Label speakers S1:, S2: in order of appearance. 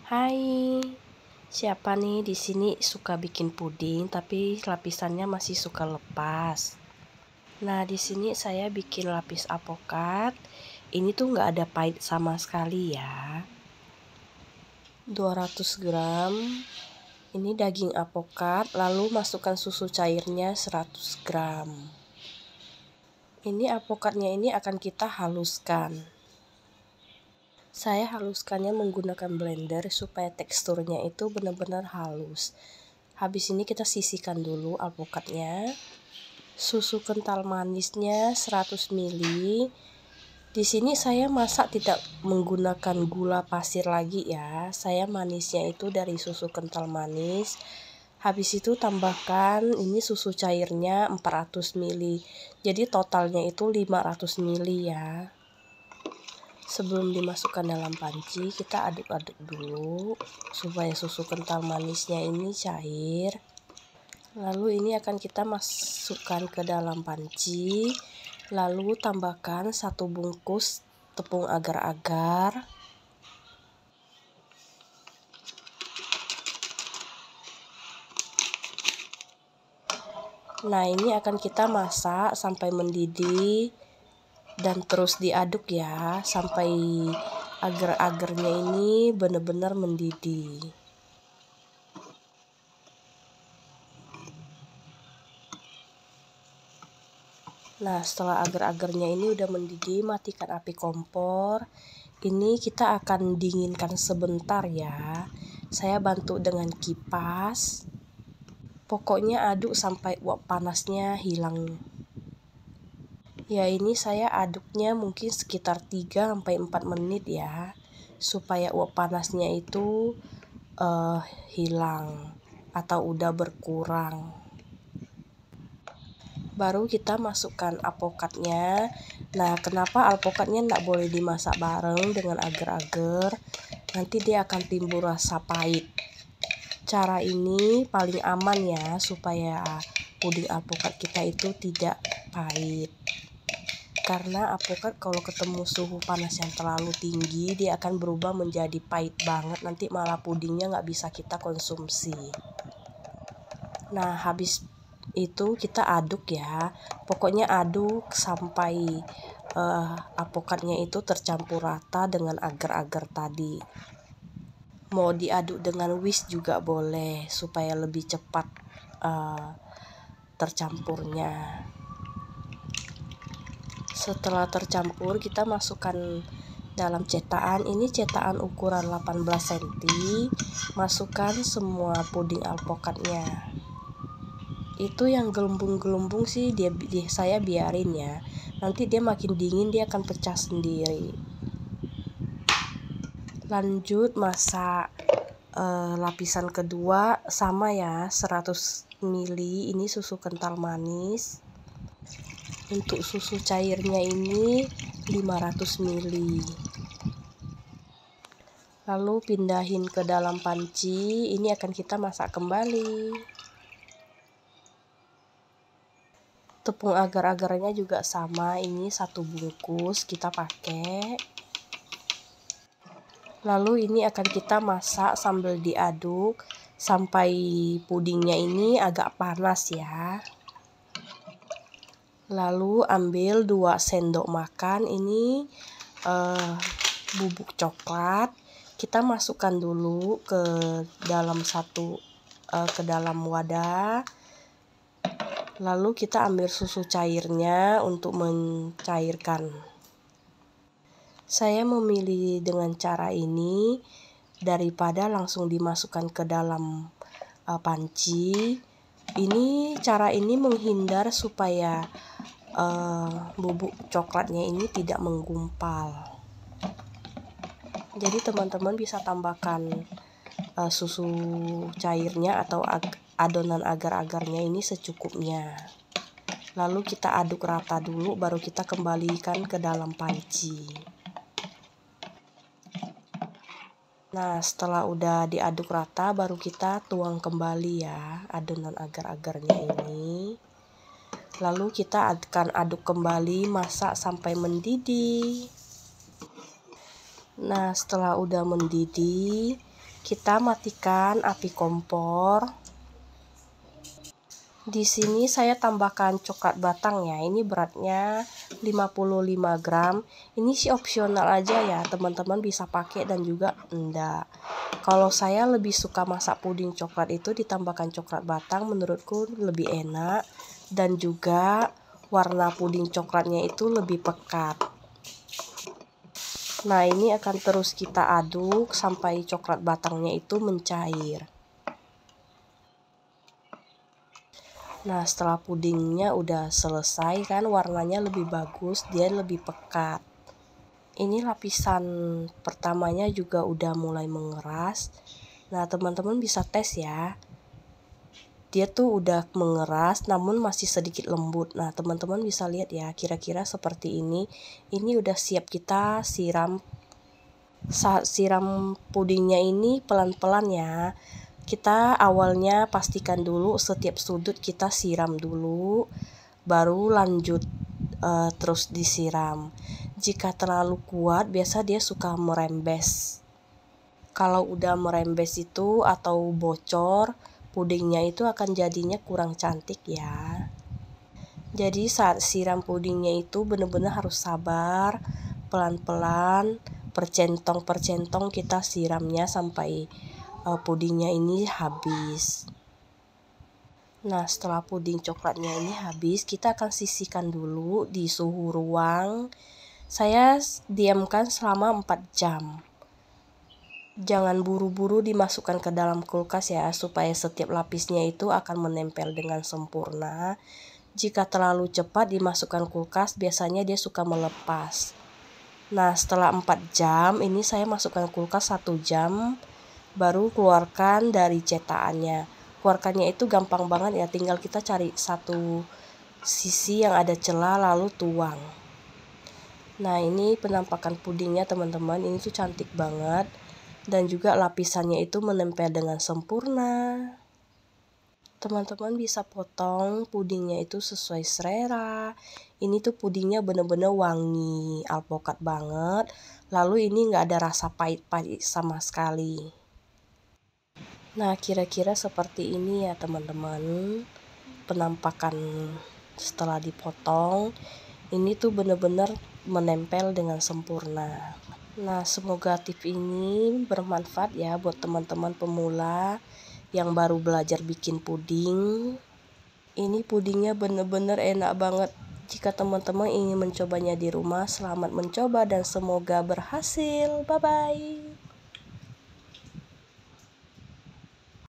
S1: Hai, siapa nih di sini suka bikin puding tapi lapisannya masih suka lepas? Nah, di sini saya bikin lapis alpukat. Ini tuh nggak ada pahit sama sekali ya. 200 gram. Ini daging alpukat, lalu masukkan susu cairnya 100 gram. Ini alpukatnya ini akan kita haluskan. Saya haluskannya menggunakan blender supaya teksturnya itu benar-benar halus. Habis ini kita sisihkan dulu alpukatnya. Susu kental manisnya 100 ml. Di sini saya masak tidak menggunakan gula pasir lagi ya. Saya manisnya itu dari susu kental manis. Habis itu tambahkan ini susu cairnya 400 ml. Jadi totalnya itu 500 ml ya. Sebelum dimasukkan dalam panci, kita aduk-aduk dulu supaya susu kental manisnya ini cair. Lalu ini akan kita masukkan ke dalam panci. Lalu tambahkan 1 bungkus tepung agar-agar. Nah, ini akan kita masak sampai mendidih. Dan terus diaduk ya sampai agar-agarnya ini benar-benar mendidih. Nah, setelah agar-agarnya ini udah mendidih, matikan api kompor. Ini kita akan dinginkan sebentar ya. Saya bantu dengan kipas. Pokoknya aduk sampai uap panasnya hilang. Ya, ini saya aduknya mungkin sekitar 3-4 menit ya, supaya uap panasnya itu hilang atau udah berkurang. Baru kita masukkan alpukatnya. Nah, kenapa alpukatnya enggak boleh dimasak bareng dengan agar-agar? Nanti dia akan timbul rasa pahit. Cara ini paling aman ya, supaya puding alpukat kita itu tidak pahit. Karena alpukat kalau ketemu suhu panas yang terlalu tinggi, dia akan berubah menjadi pahit banget. Nanti malah pudingnya nggak bisa kita konsumsi. Nah, habis itu kita aduk ya. Pokoknya aduk sampai alpukatnya itu tercampur rata dengan agar-agar tadi. Mau diaduk dengan whisk juga boleh, supaya lebih cepat tercampurnya. Setelah tercampur, kita masukkan dalam cetakan. Ini cetakan ukuran 18 cm. Masukkan semua puding alpukatnya. Itu yang gelembung-gelembung sih saya biarin ya. Nanti dia makin dingin dia akan pecah sendiri. Lanjut masak lapisan kedua sama ya, 100 ml. Ini susu kental manis. Untuk susu cairnya ini 500 ml. Lalu pindahin ke dalam panci. Ini akan kita masak kembali. Tepung agar-agarnya juga sama. Ini 1 bungkus kita pakai. Lalu ini akan kita masak sambil diaduk sampai pudingnya ini agak panas ya. Lalu ambil 2 sendok makan ini bubuk coklat. Kita masukkan dulu ke dalam wadah. Lalu kita ambil susu cairnya untuk mencairkan. Saya memilih dengan cara ini daripada langsung dimasukkan ke dalam panci. Cara ini menghindar supaya bubuk coklatnya ini tidak menggumpal. Jadi teman-teman bisa tambahkan susu cairnya atau adonan agar-agarnya ini secukupnya. Lalu kita aduk rata dulu, baru kita kembalikan ke dalam panci. Nah, setelah udah diaduk rata, baru kita tuang kembali ya adonan agar-agarnya ini. Lalu kita akan aduk kembali, masak sampai mendidih. Nah, setelah udah mendidih, Kita matikan api kompor. Di sini saya tambahkan coklat batang ya. Ini beratnya 55 gram. Ini sih opsional aja ya, teman-teman bisa pakai dan juga enggak. Kalau saya lebih suka masak puding coklat itu ditambahkan coklat batang, menurutku lebih enak dan juga warna puding coklatnya itu lebih pekat. Nah, ini akan terus kita aduk sampai coklat batangnya itu mencair. Nah, setelah pudingnya udah selesai kan, warnanya lebih bagus, dia lebih pekat. Ini lapisan pertamanya juga udah mulai mengeras. Nah, teman-teman bisa tes ya. Dia tuh udah mengeras namun masih sedikit lembut. Nah, teman-teman bisa lihat ya, kira-kira seperti ini. Ini udah siap kita siram. Saat siram pudingnya ini pelan-pelan ya. Kita awalnya pastikan dulu setiap sudut kita siram dulu, baru lanjut terus disiram. Jika terlalu kuat biasa dia suka merembes. Kalau udah merembes itu atau bocor, pudingnya itu akan jadinya kurang cantik ya. Jadi saat siram pudingnya itu benar-benar harus sabar, pelan-pelan, percentong-percentong kita siramnya sampai pudingnya ini habis. Nah, setelah puding coklatnya ini habis, kita akan sisihkan dulu di suhu ruang. Saya diamkan selama 4 jam. Jangan buru-buru dimasukkan ke dalam kulkas ya, supaya setiap lapisnya itu akan menempel dengan sempurna. Jika terlalu cepat dimasukkan kulkas, biasanya dia suka melepas. Nah, setelah 4 jam, ini saya masukkan kulkas 1 jam. Baru keluarkan dari cetakannya. Keluarkannya itu gampang banget ya, tinggal kita cari satu sisi yang ada celah lalu tuang. Nah, ini penampakan pudingnya teman-teman, ini tuh cantik banget dan juga lapisannya itu menempel dengan sempurna. Teman-teman bisa potong pudingnya itu sesuai selera. Ini tuh pudingnya bener-bener wangi, alpukat banget. Lalu ini nggak ada rasa pahit-pahit sama sekali. Nah, kira-kira seperti ini ya teman-teman, penampakan setelah dipotong. Ini tuh benar-benar menempel dengan sempurna. Nah, semoga tips ini bermanfaat ya buat teman-teman pemula yang baru belajar bikin puding. Ini pudingnya benar-benar enak banget. Jika teman-teman ingin mencobanya di rumah, selamat mencoba dan semoga berhasil. Bye-bye.